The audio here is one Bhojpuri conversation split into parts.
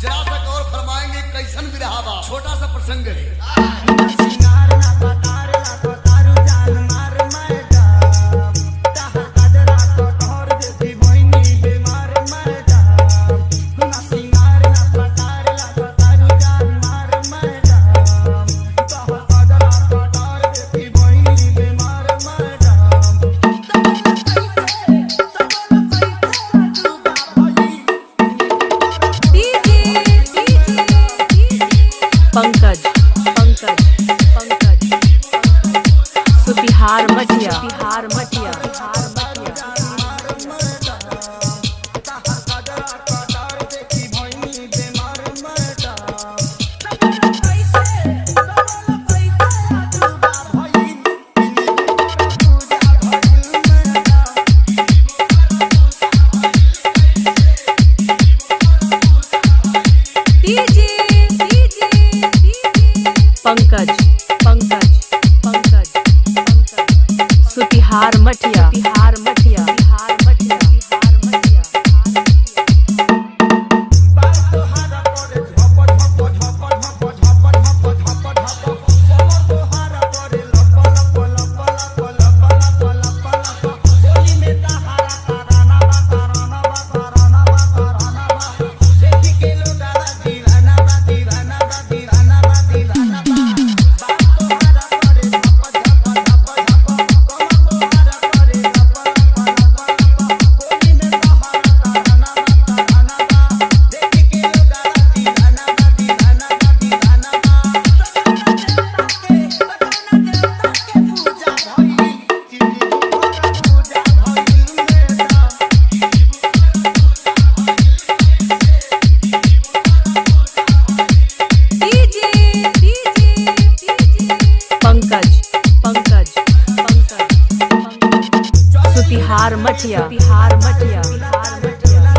जरा सा गौर फरमाएंगे कैसन विरहा बा। छोटा सा प्रसंग है। पंकज पंकज पंकज सुतिहार मटिया बिहार मटिया बिहार मटिया पंकज पंकज पंकज पंकज सुतिहार मटिया बिहार मटिया बिहार मटिया बिहार मटिया पंकज पंकज पंकज सुतिहार मटिया बिहार मटिया बिहार मटिया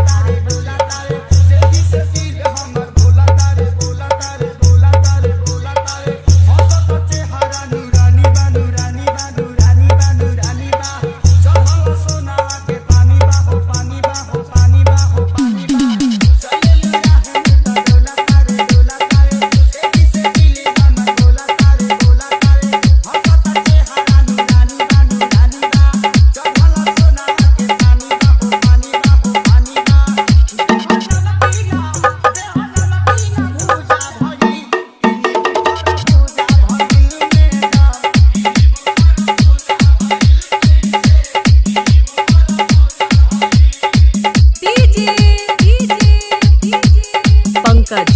पंकज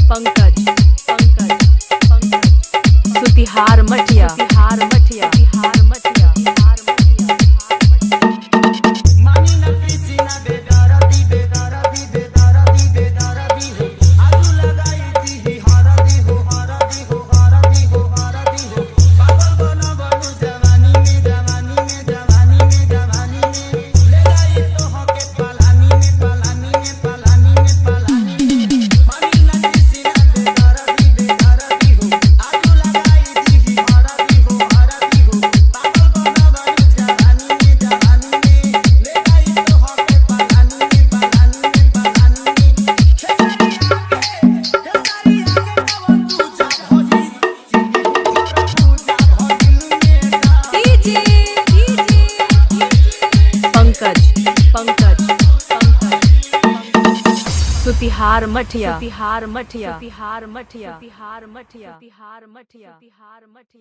पंकज पंकज पंकज सुतिहार मटिया बिहार मटिया बिहार मटिया बिहार मटिया मानी न किसी न बेदरदी बेदरदी बेदरदी बेदरदी हो आजू लगाई दी हरदी हो हरदी हो हरदी हो हरदी हो पागल बनो बनो जवानी में जवानी में जवानी में जवानी में ले जाए तो होके पलानी में पलानी में पलानी में पलानी में पंकज पंकज पंकज सुतिहार मटिया बिहार मटिया बिहार मटिया बिहार मटिया बिहार मटिया बिहार मटिया।